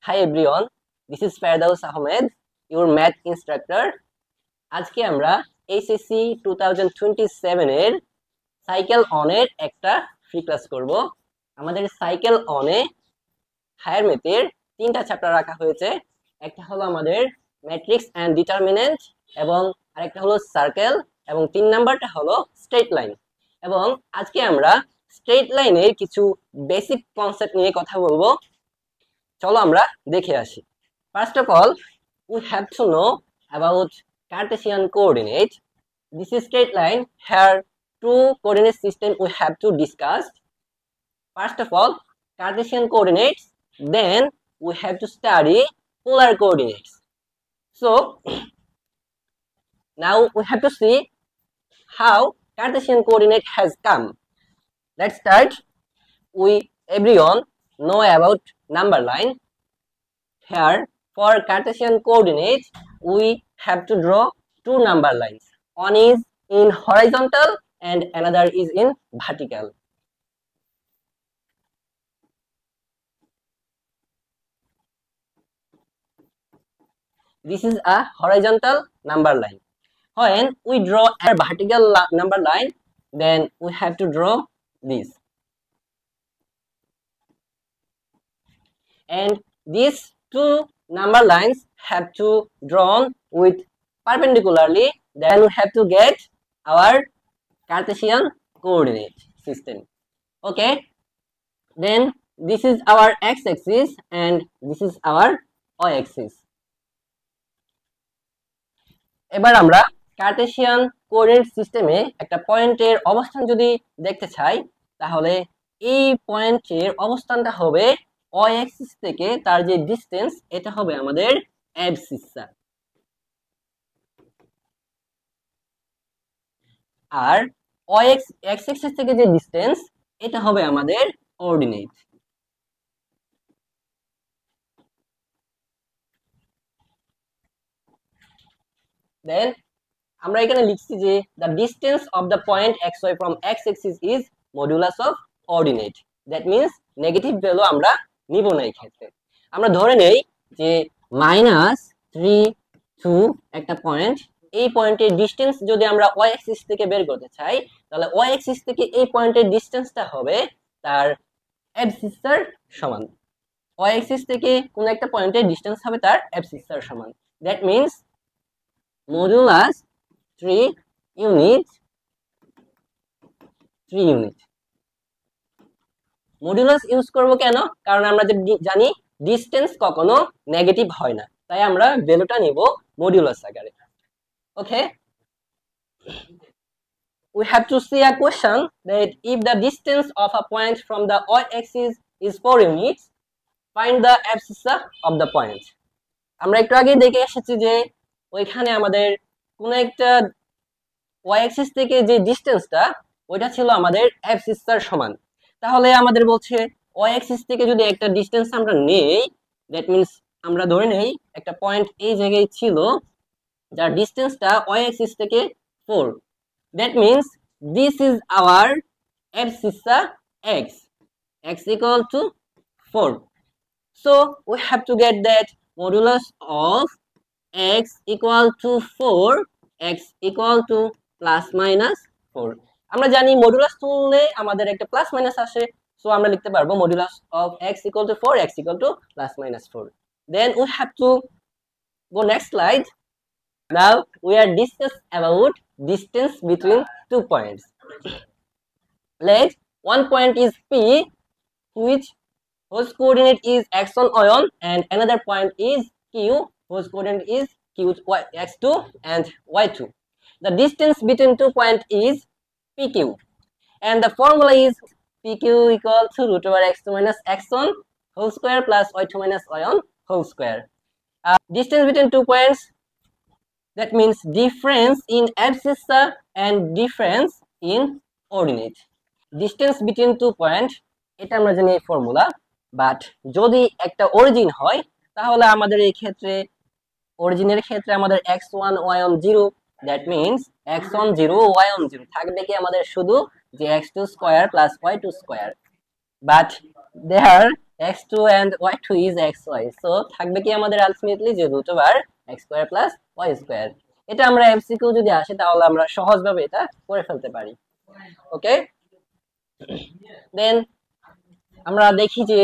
Hi everyone, this is Ferdaus Ahmed, your math instructor. আজকে আমরা HSC 2027 এর cycle অনের একটা ফ্রি ক্লাস করব। আমাদের সাইকেল অনে হায়ার ম্যাথের তিনটা চ্যাপ্টার রাখা হয়েছে। একটা হলো আমাদের ম্যাট্রিক্স এন্ড ডিটারমিনেন্ট এবং আরেকটা হলো সার্কেল এবং 3 নাম্বারটা হলো স্ট্রেট লাইন। এবং আজকে আমরা স্ট্রেট লাইনের কিছু বেসিক কনসেপ্ট নিয়ে কথা বলবো। চলো আমরা দেখে আসি। First of all, we have to know about Cartesian coordinate. This is straight line. Here, two coordinate system we have to discuss. First of all, Cartesian coordinates. Then we have to study polar coordinates. So now we have to see how Cartesian coordinate has come. Let's start. We everyone know about number line. Here, for Cartesian coordinates, we have to draw two number lines. One is in horizontal and another is in vertical. This is a horizontal number line. When we draw a vertical number line, then we have to draw this. And these two number lines have to drawn with perpendicularly, then we have to get our Cartesian coordinate system. Okay, then this is our x-axis and this is our y-axis. এবার আমরা Cartesian coordinate সিস্টেমে একটা পয়েন্টের অবস্থান যদি দেখতে চাই, তাহলে এই পয়েন্টের অবস্থানটা হবে y অ্যাক্সিস থেকে তার যে ডিসটেন্স এটা হবে আমাদের অ্যাবসিসা, আর x অ্যাক্সিস থেকে যে ডিসটেন্স এটা হবে আমাদের কোঅর্ডিনেট। দেন আমরা এখানে লিখছি যে the distance of the point xy from x axis is modulus of coordinate. That means negative value আমরা নিব না এই ক্ষেত্রে। আমরা ধরে নেই যে -3 2 একটা পয়েন্ট, এই পয়েন্টের ডিসটেন্স যদি আমরা y অ্যাক্সিস থেকে বের করতে চাই, তাহলে y অ্যাক্সিস থেকে এই পয়েন্টের ডিসটেন্সটা হবে তার অ্যাবসিসার সমান। y অ্যাক্সিস থেকে কোন একটা পয়েন্টের ডিসটেন্স হবে তার অ্যাবসিসার সমান। That means modulus 3 unit. Modulus use করব কেন? কারণ আমরা জানি ডিসটেন্স কখনো নেগেটিভ হয় না, তাই আমরা ভ্যালুটা নিব মডুলাস আকারে। ওকে, we have to see a question that if the distance of a point from the y-axis is 4 units, find the abscissa of the point. আমরা একটু আগে দেখে এসেছি যে ওইখানে আমাদের কোন একটা y-axis থেকে যে ডিসটেন্সটা ওইটা ছিল আমাদের অ্যাবসিসার সমান। তাহলে আমাদের বলছে y-axis থেকে যদি একটা ডিসটেন্স আমরা নেই, দ্যাট মিন্স আমরা ধরে নেই একটা পয়েন্ট এই জায়গায় ছিল যার ডিসটেন্সটা y-axis থেকে 4. That means this is our abscissa x equal to 4. So we have to get that modulus of x equal to 4, x equal to plus minus 4. আমরা জানি মডুলাস তুললে আমাদের একটা প্লাস মাইনাস আসে, সো আমরা লিখতে পারবো modulus of x equal to 4, x equal to plus minus 4. Then we have to go next slide. Now we are discuss about distance between two points. Let one point is P, which whose coordinate is x1 y1, and another point is Q, whose coordinate is x2 and y2. The distance between 2 points is PQ, and the formula is PQ equal to root over x2 minus x1 whole square plus y2 minus y1 whole square. Distance between 2 points, that means difference in abscissa and difference in coordinate. Distance between 2 points, এটা আমরা জানি এই formula, but যদি একটা origin হয় তাহলে আমাদের এই ক্ষেত্রে অরিজিনের ক্ষেত্রে আমাদের x1 y1 0, that means x1 0 y1 0 থাকবে কি আমাদের শুধু যে x2 square plus y2 square, but there x2 and y2 is xy, so থাকবে কি আমাদের আলটিমেটলি যে root over x square plus y square. এটা আমরা এমসিকিউ যদি আসে তাহলে আমরা সহজভাবে এটা করে ফেলতে পারি। ওকে, দেন আমরা দেখি যে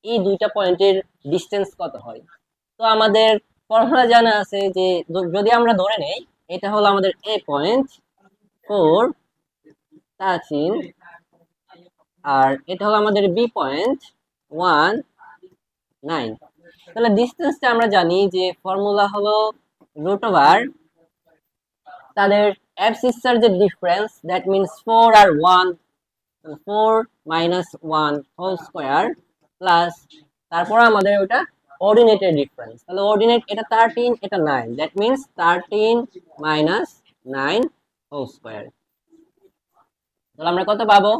এই দুইটা পয়েন্টের ডিসটেন্স কত হয়। তো আমাদের ফর্মুলা জানা আছে যে যদি আমরা ধরে নেই এটা হলো আমাদের a পয়েন্ট 4 13, আর এটা হলো আমাদের বি পয়েন্ট 1 9। তাহলে ডিসটেন্সটা আমরা জানি যে ফর্মুলা হলো রুট ওভার তাদের অ্যাবসিসের যে ডিফারেন্স, দ্যাট মিন্স 4 আর 1, 4 মাইনাস 1 হোল স্কয়ার প্লাস তারপর আমাদের ওটা অর্ডিনেটের ডিফারেন্স। তাহলে অর্ডিনেট এটা 13, এটা 9, that means 13 minus 9 whole square. তাহলে আমরা কত পাবো?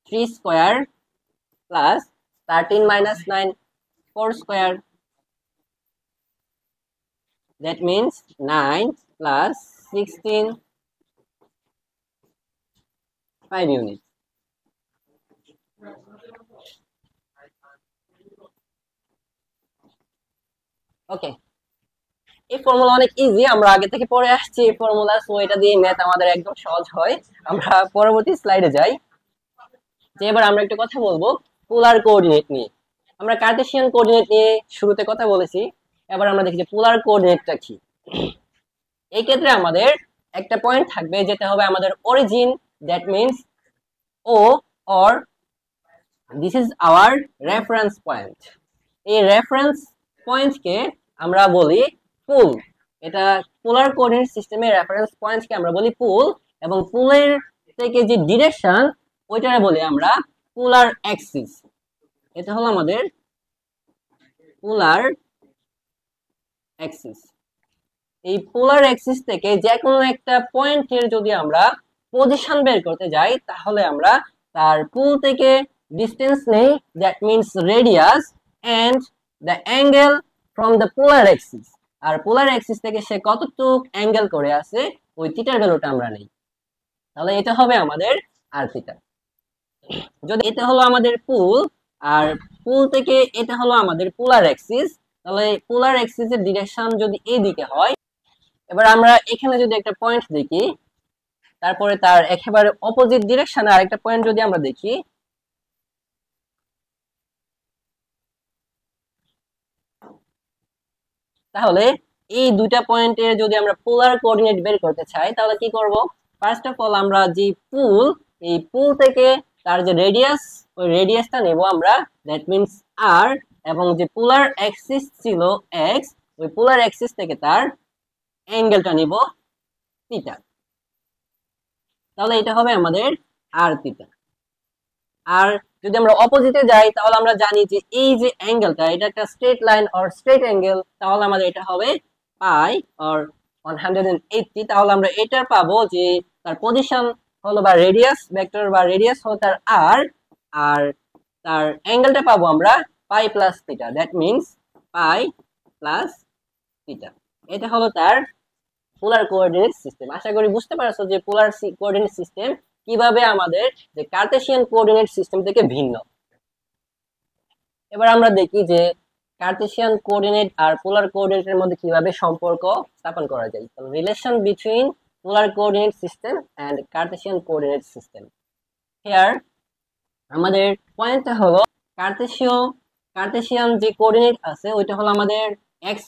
3 square plus 13 minus 9 4 square, that means 9 plus 16 5 units. Okay, এই ফর্মুলা অনেক ইজি, আমরা আগে থেকে পড়ে আসছি এই ফর্মুলা, সো এটা দিয়ে ম্যাথ আমাদের একদম সহজ হয়। আমরা পরবর্তী স্লাইডে যাই। যে এবার আমরা একটু কথা বলবো পোলার কোঅর্ডিনেট নিয়ে। আমরা কার্টেসিয়ান কোঅর্ডিনেট নিয়ে শুরুতে কথা বলেছি, এবার আমরা দেখি যে পোলার কোঅর্ডিনেটটা কি। এই ক্ষেত্রে আমাদের একটা পয়েন্ট থাকবে যেটা হবে আমাদের origin, that means O, or this is our reference point. এই রেফারেন্স পয়েন্টকে আমরা বলি পুল। এটা পোলার কোঅর্ডিনেট সিস্টেমের রেফারেন্স পয়েন্টকে আমরা বলি পুল, এবং পুলের থেকে যে ডিরেকশন ওইটারে বলি আমরা পোলার অ্যাক্সিস। এটা হলো আমাদের পোলার অ্যাক্সিস। এই পোলার অ্যাক্সিস থেকে যে কোনো একটা পয়েন্টের যদি আমরা পজিশন বের করতে যাই তাহলে আমরা তার পুল থেকে ডিসটেন্স নেই, that means radius and the angle from the polar axis. আর পোলার অ্যাক্সিস থেকে সে কতটুক অ্যাঙ্গেল করে আছে ওই থিটার ভ্যালুটা আমরা নেই। তাহলে এটা হবে আমাদের আর থিটা। যদি এটা হলো আমাদের পুল আর পুল থেকে এটা হলো আমাদের পোলার অ্যাক্সিস, তাহলে পোলার অ্যাক্সিসের ডিরেকশন যদি এই দিকে হয়, এবার আমরা এখানে যদি একটা পয়েন্ট দেখি তারপরে তার একেবারে অপোজিট ডিরেকশনে আরেকটা পয়েন্ট যদি আমরা দেখি, তাহলে এই দুইটা পয়েন্টের যদি আমরা পোলার কোঅর্ডিনেট বের করতে চাই তাহলে কি করব? ফার্স্ট অফ অল আমরা যে পুল, এই পুল থেকে তার যে রেডিয়াস ওই রেডিয়াসটা নেব আমরা, দ্যাট মিন্স আর, এবং যে পোলার অ্যাক্সিস ছিল এক্স, ওই পোলার অ্যাক্সিস থেকে তার অ্যাঙ্গেলটা নিব থিটা। তাহলে এটা হবে আমাদের আর থিটা। আর যদি আমরা অপোজিটে যাই তাহলে আমরা জানি যে এই যে অ্যাঙ্গেলটা এটা একটা straight line or straight angle, তাহলে আমাদের এটা হবে পাই অর 180। তাহলে আমরা এটার পাবো যে তার পজিশন হলো বা রেডিয়াস ভেক্টর বা রেডিয়াস হলো তার আর, আর তার অ্যাঙ্গেলটা পাবো আমরা পাই plus theta, that means pi plus theta. এটা হলো তার পোলার কোঅর্ডিনেট সিস্টেম। আশা করি বুঝতে পারছো যে পোলার কোঅর্ডিনেট সিস্টেম কিভাবে আমাদের যে কার্টেসিয়ান কোঅর্ডিনেট সিস্টেম থেকে ভিন্ন। এবার আমরা দেখি যে কার্টেসিয়ান কোঅর্ডিনেট আর পোলার কোঅর্ডিনেটের মধ্যে কিভাবে সম্পর্ক স্থাপন করা যায়। তাহলে relation between polar coordinate system and Cartesian coordinate system. Here আমাদের পয়েন্টটা হলো কার্টেসিয়ান যে কোঅর্ডিনেট আছে ওইটা হলো আমাদের এক্স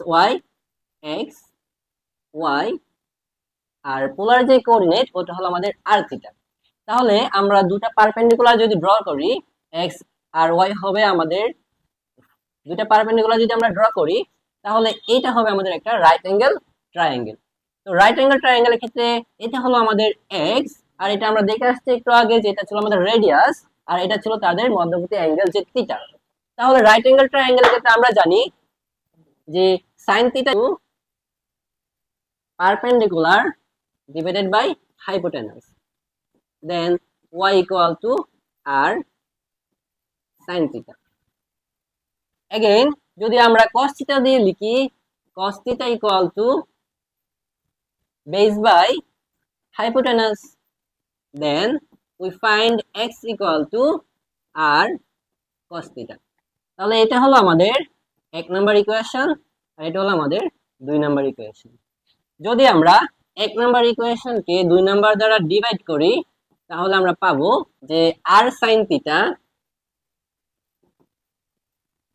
ওয়াই, আর পোলার যে কোঅর্ডিনেট ওটা হলো আমাদের আর থিটা। তাহলে আমরা দুটো পারপেন্ডিকুলার যদি ড্র করি, এক্স আর ওয়াই হবে আমাদের দুটো পারপেন্ডিকুলার যদি আমরা ড্র করি তাহলে এটা হবে আমাদের একটা রাইট অ্যাঙ্গেল ট্রায়াঙ্গেল। তো রাইট অ্যাঙ্গেল ট্রায়াঙ্গেলের ক্ষেত্রে এটা হলো আমাদের এক্স, আর এটা আমরা দেখে আসছি একটু আগে যে এটা ছিল আমাদের রেডিয়াস, আর এটা ছিল তাদের মধ্যবর্তী অ্যাঙ্গেল যে থিটা। তাহলে রাইট অ্যাঙ্গেল ট্রায়াঙ্গেলের ক্ষেত্রে আমরা জানি যে sin theta perpendicular divided by hypotenuse, then y equal to r sin theta. Again যদি আমরা cos theta দিয়ে লিখি, cos theta equal to base by hypotenuse, then we find x equal to r cos theta. তাহলে এটা হলো আমাদের 1 number equation আর এটা হলো আমাদের 2 নাম্বার ইকুয়েশন। যদি আমরা 1 নাম্বার ইকুয়েশনকে 2 নাম্বার দ্বারা ডিভাইড করি তাহলে আমরা পাবো যে r sin theta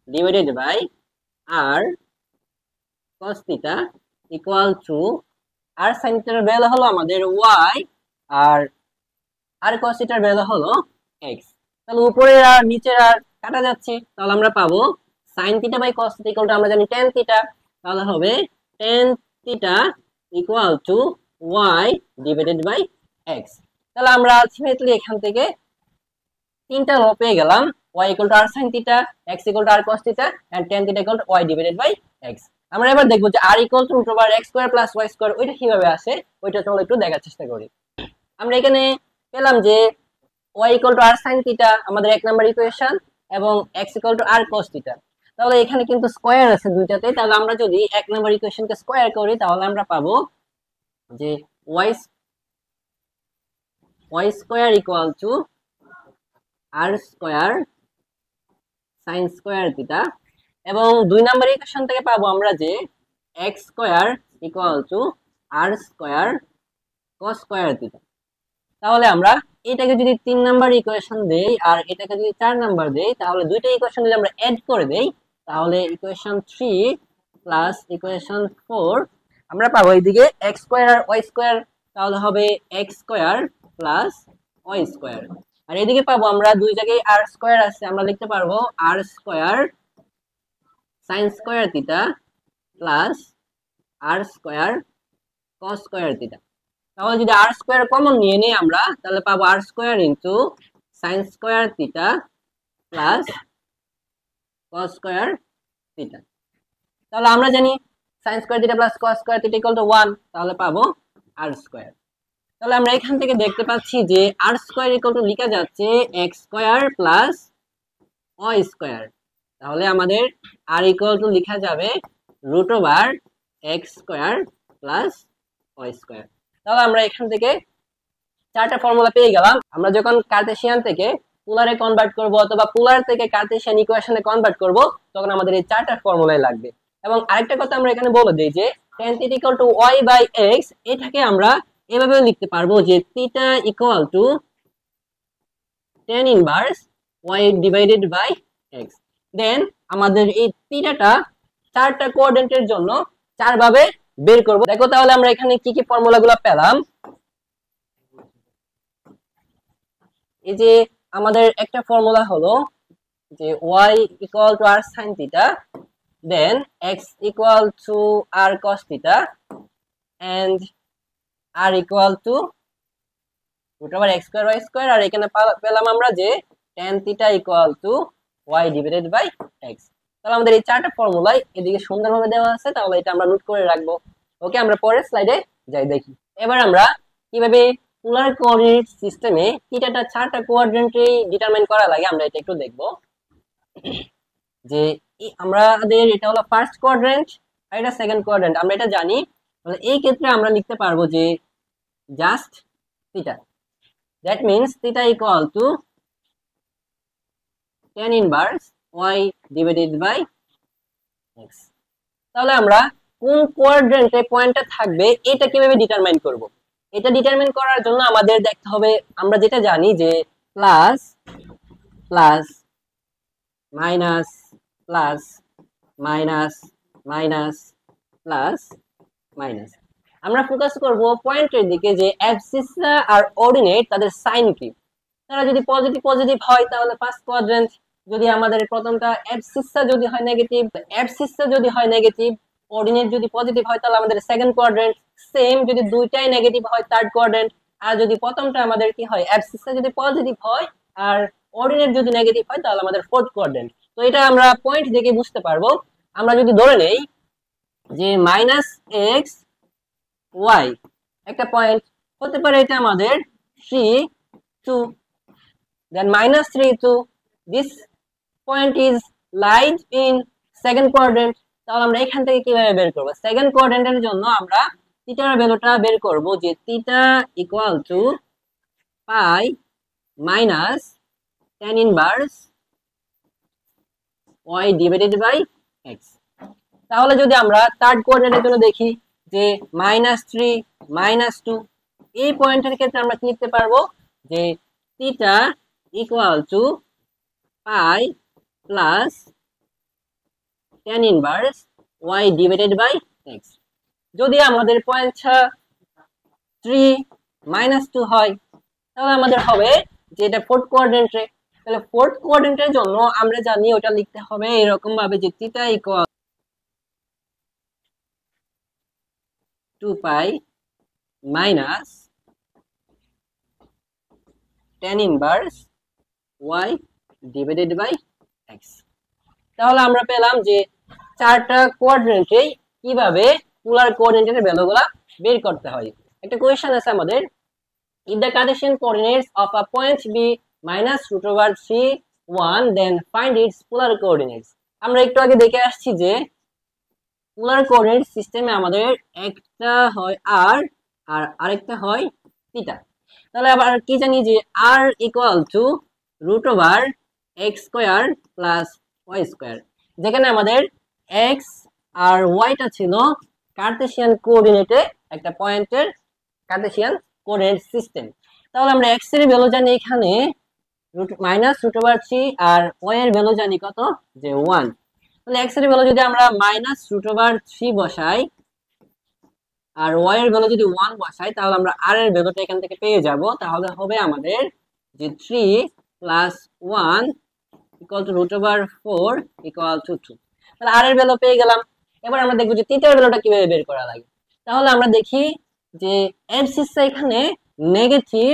divided by r cos theta equal to r sin থিটার ভ্যালু হলো আমাদের y আর r cos থিটার ভ্যালু হলো x। তাহলে উপরের আর নিচের আর কাটা যাচ্ছে, তাহলে আমরা পাবো sin থিটা বাই cos থিটা ইকুয়াল টু আমরা জানি tan থিটা, তাহলে হবে tan theta equal to y divided by x। তাহলে আমরা আলটিমেটলি এখান থেকে তিনটা র পেয়ে গেলাম, y equal to r sin theta, x equal to r cos theta and tan theta equal to y divided by x। আমরা এবার দেখব যে r equal to root over x square plus y square ওইটা কিভাবে আসে, ওইটা চলো একটু দেখার চেষ্টা করি। আমরা এখানে পেলাম যে y equal to r sin theta আমাদের 1 নাম্বার ইকুয়েশন এবং x equal to r cos theta. তাহলে এখানে কিন্তু স্কয়ার আছে দুইটাতে, তাহলে আমরা যদি 1 নাম্বার ইকুয়েশনকে স্কয়ার করি তাহলে আমরা পাবো যে y square equal to r square sin square theta এবং 2 নাম্বার ইকুয়েশন থেকে পাবো আমরা যে x square equal to r square cos square theta. তাহলে আমরা এটাকে যদি 3 নাম্বার ইকুয়েশন দেই আর এটাকে যদি 4 নাম্বার দেই তাহলে দুইটা ইকুয়েশন যদি আমরা এড করে দেই তাহলে ইকুয়েশন 3 প্লাস ইকুয়েশন 4 আমরা পাবো এইদিকে x স্কয়ার আর y স্কয়ার, তাহলে হবে x square plus y square. আর এদিকে পাবো আমরা দুই জায়গায় r স্কয়ার আছে, আমরা লিখতে পারবো r square sin square theta plus r square cos square theta. তাহলে যদি r স্কয়ার কমন নিয়ে নেই আমরা তাহলে পাবো r square into sin square theta plus cos square theta. তাহলে আমরা জানি sin square theta plus cos square theta equal two 1, তাহলে পাবো r স্কয়ার। তাহলে আমরা এখান থেকে দেখতে পাচ্ছি যে r স্কয়ার ইকুয়াল টু লেখা যাচ্ছে x square plus y square. তাহলে আমাদের r ইকুয়াল টু লেখা যাবে root over x square plus y square. তাহলে আমরা এখান থেকে চারটা ফর্মুলা পেয়ে গেলাম। আমরা যখন কার্টেসিয়ান থেকে পোলারে কনভার্ট করব অথবা পোলার থেকে কার্টেসিয়ান ইকুয়েশনে কনভার্ট করব তখন আমাদের এই চারটা ফর্মুলাই লাগবে। এবং আরেকটা কথা আমরা এখানে বলে দেই যে tan θ equal to y by x এটাকে আমরা এভাবে লিখতে পারবো যে theta equal to tan inverse y divided by x। Then আমাদের এই থিটাটা চারটা কোঅর্ডিনেটের জন্য চার ভাবে বের করব। দেখো তাহলে আমরা এখানে কি কি ফর্মুলাগুলো পেলাম। এই যে আমাদের একটা ফর্মুলা হলো যে y equal to r sin theta, then x equal to r cos theta and r equal to root over x square y square. আর এখানে পেলাম আমরা যে tan theta equal to y divided by x। তাহলে আমাদের এই চারটা ফর্মুলাই এদিকে সুন্দরভাবে দেওয়া আছে, তাহলে এটা আমরা নোট করে রাখবো। ওকে, আমরা পরের স্লাইডে যাই দেখি। এবার আমরা কিভাবে পোলার কোঅর্ডিনেট সিস্টেমে থিটাটা চারটা কোঅর্ডিনেটে ডিটারমাইন করা লাগে আমরা এটা একটু দেখব। যে আমাদের এটা হলো ফার্স্ট কোয়াড্রেন্ট আর এটা সেকেন্ড কোয়াড্রেন্ট, আমরা এটা জানি। তাহলে এই ক্ষেত্রে আমরা লিখতে পারবো যে just theta, that means theta equal to tan inverse y divided by x। তাহলে আমরা কোন কোয়াড্রেন্টে পয়েন্টটা থাকবে এটা কিভাবে ডিটারমাইন করব। এটা ডিটারমাইন করার জন্য আমাদের দেখতে হবে আমরা যেটা জানি যে plus plus minus plus minus minus plus minus. আমরা ফোকাস করব পয়েন্টের দিকে যে অ্যাবসিসা আর অর্ডিনেট তাদের সাইন কি। তারা যদি পজিটিভ পজিটিভ হয় তাহলে ফার্স্ট কোয়াড্রেন্ট, যদি আমাদের প্রথমটা অ্যাবসিসা যদি হয় নেগেটিভ, অ্যাবসিসা যদি হয় নেগেটিভ, অর্ডিনেট যদি পজিটিভ হয় তাহলে আমাদের সেকেন্ড কোয়াড্রেন্ট, সেম যদি দুইটাই নেগেটিভ হয় থার্ড কোয়াড্রেন্ট। আর যদি প্রথমটা আমাদের কি হয় অ্যাবসিসা যদি পজিটিভ হয় আর অর্ডিনেট যদি নেগেটিভ হয় তাহলে আমাদের ফোর্থ কোয়াড্রেন্ট। তো এটা আমরা পয়েন্ট দেখে বুঝতে পারবো। আমরা যদি ধরে নেই যে মাইনাস এক্স ওয়াই একটা পয়েন্ট হতে পারে, এটা আমাদের 3 2, then minus 3 2, this point is lies in second quadrant। তাহলে আমরা এখান থেকে কিভাবে বের করব সেকেন্ড কোয়াড্রেন্টের জন্য আমরা থিটার ভ্যালুটা বের করব যে theta equal to pi minus tan inverse y divided by x। তাহলে যদি আমরা থার্ড কোঅর্ডিনেটের জন্য দেখি যে -3 -2, এই পয়েন্টের ক্ষেত্রে আমরা কি লিখতে পারবো যে theta equal to pi plus tan inverse y divided by x। যদি আমাদের পয়েন্টটা 3 -2 হয় তাহলে আমাদের হবে যে এটা ফোর্থ কোঅর্ডিনেটে। তাহলে ফোর্থ কোঅর্ডিনেটের জন্য আমরা জানি ওটা লিখতে হবে এরকম ভাবে যে theta equal 2 pi minus tan inverse y divided by x। তাহলে আমরা পেলাম যে চারটা কোঅর্ডিনেটে কিভাবে পোলার কোঅর্ডিনেটের ভ্যালুগুলো বের করতে হয়। একটা কোয়েশ্চেন আছে আমাদের, if the Cartesian coordinates of a point be -√3 1 then find its polar coordinates। আমরা একটু আগে দেখে আসছি যে পোলার কোঅর্ডিনেট সিস্টেমে আমাদের একটা হয় r আর আরেকটা হয় থিটা। তাহলে আবার কি জানি যে r equal two √x² plus y², যেখানে আমাদের x আর yটা ছিল কার্টেসিয়ান কোঅর্ডিনেটে একটা পয়েন্টের কার্টেসিয়ান কোঅর্ডিনেট সিস্টেম। তাহলে আমরা x এর ভ্যালু জানি এখানে -√3 আর y এর ভ্যালু জানি কত যে 1। তাহলে x এর ভ্যালু যদি আমরা -√3 বসাই আর y এর ভ্যালু যদি 1 বসাই তাহলে আমরা r এর ভ্যালুটা এখান থেকে পেয়ে যাব। তাহলে হবে আমাদের যে 3 + 1 √4 2। তাহলে r এর ভ্যালু পেয়ে গেলাম। এবার আমরা দেখব যে থিটার ভ্যালুটা কিভাবে বের করা লাগে। তাহলে আমরা দেখি যে অ্যাবসিস এখানে নেগেটিভ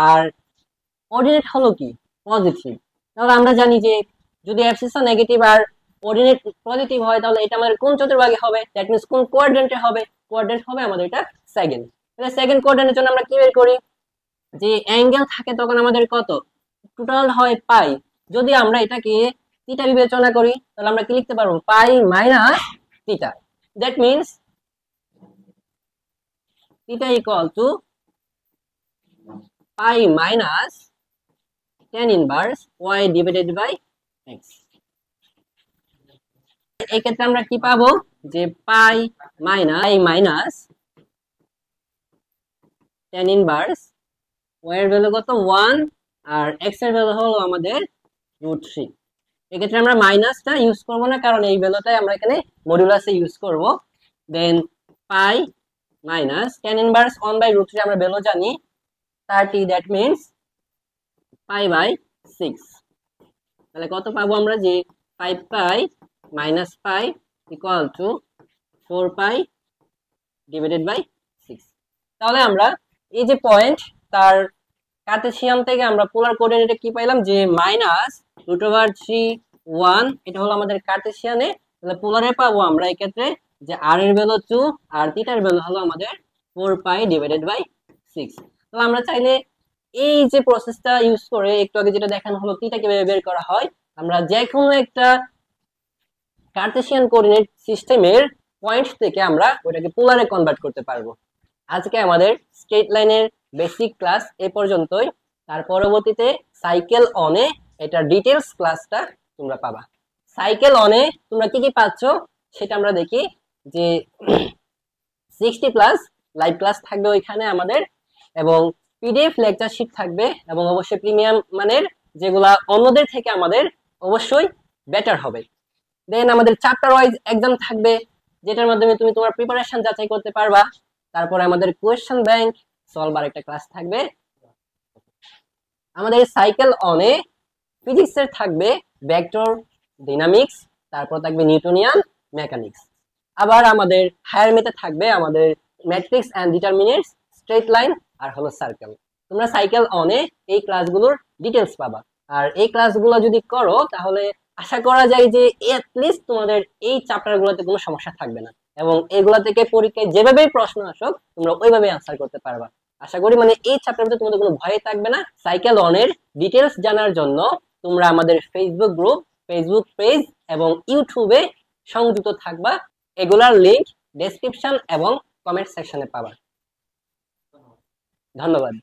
আর কোঅর্ডিনেট হলো কি পজিটিভ। তাহলে আমরা জানি যে যদি অ্যাবসিসটা নেগেটিভ আর কোঅর্ডিনেট পজিটিভ হয় তাহলে এটা আমাদের কোন চতুর্ভাগে হবে, দ্যাট মিন্স কোন কোঅর্ডিনেটে হবে, কোঅর্ডিনেট হবে আমাদের এটা সেকেন্ড। তাহলে সেকেন্ড কোঅর্ডিনেটের জন্য আমরা কি বের করি যে অ্যাঙ্গেল থাকে তখন আমাদের কত টোটাল হয় পাই। যদি আমরা এটাকে থিটা বিবেচনা করি তাহলে আমরা কি লিখতে পারবো pi minus theta, that means theta equal to pi minus tan inverse y divided by x। এই ক্ষেত্রে আমরা কি পাবো যে pi minus tan inverse y এর ভ্যালু কত 1 আর x এর ভ্যালু হলো আমাদের √3। এক্ষেত্রে আমরা মাইনাসটা ইউজ করব না কারণ এই ভ্যালুটাই আমরা এখানে মডুলাসে ইউজ করব। দেন পাই মাইনাস tan ইনভার্স 1/√3 আমরা ভ্যালু জানি 30, দ্যাট মিন্স পাই বাই 6। তাহলে কত পাবো আমরা যে 5 pi minus pi equal to 4 pi divided by 6। তাহলে আমরা এই যে পয়েন্ট তার কার্টেসিয়ান থেকে আমরা পোলার কোঅর্ডিনেটে কি পাইলাম যে -√3 1, এটা হলো আমাদের কার্টেসিয়ানে। তাহলে পোলারে পাবো আমরা এই ক্ষেত্রে যে r এর ভ্যালু 2 আর থিটার ভ্যালু হলো আমাদের 4 পাই ডিভাইডেড বাই 6। তাহলে আমরা চাইলে এই যে প্রসেসটা ইউজ করে একটু আগে যেটা দেখানো হলো থিটা কিভাবে বের করা হয়, আমরা যে কোনো একটা কার্টেসিয়ান কোঅর্ডিনেট সিস্টেমের পয়েন্ট থেকে আমরা ওটাকে পোলারে কনভার্ট করতে পারবো। আজকে আমাদের স্ট্রেট লাইনের বেসিক ক্লাস এ পর্যন্তই। তার পরবর্তীতে সাইকেল অনে এটা ডিটেইলস ক্লাসটা তোমরা পাবা। সাইকেল অনে তোমরা কি কি পাচ্ছ সেটা আমরা দেখি যে 60+ লাইভ ক্লাস থাকবে ওইখানে আমাদের, এবং পিডিএফ লেকচার শিট থাকবে, এবং অবশ্যই প্রিমিয়াম মানের যেগুলা অন্যদের থেকে আমাদের অবশ্যই বেটার হবে। দেন আমাদের চ্যাপ্টার ওয়াইজ এক্সাম থাকবে যেটার মাধ্যমে তুমি তোমার প্রিপারেশন যাচাই করতে পারবা। তারপরে আমাদের কোয়েশ্চেন ব্যাংক সলভার একটা ক্লাস থাকবে। আমাদের সাইকেল অনে ফিজিক্সের থাকবে ভেক্টর ডাইনামিক্স, তারপর থাকবে নিউটনিয়ান মেকানিক্স। আবার আমাদের হায়ার ম্যাথে থাকবে আমাদের matrix and determinants, straight line আর হলো সার্কেল। তোমরা সাইকেল অনে এই ক্লাসগুলোর ডিটেইলস পাবা। আর এই ক্লাসগুলো যদি করো তাহলে আশা করা যায় যে এটলিস্ট তোমাদের এই চ্যাপ্টারগুলোতে কোনো সমস্যা থাকবে না, এবং এগুলা থেকে পরীক্ষায় যেভাবেই প্রশ্ন আসুক তোমরা ওইভাবে আনসার করতে পারবা। আশা করি মানে এই চ্যাপ্টারটাতে তোমাদের কোনো ভয় থাকবে না। সাইকেল অনের ডিটেইলস জানার জন্য তোমরা আমাদের ফেসবুক গ্রুপ, ফেসবুক পেজ এবং ইউটিউবে সংযুক্ত থাকবা। এগুলার লিংক ডেসক্রিপশন এবং কমেন্ট সেকশনে পাবা। ধন্যবাদ।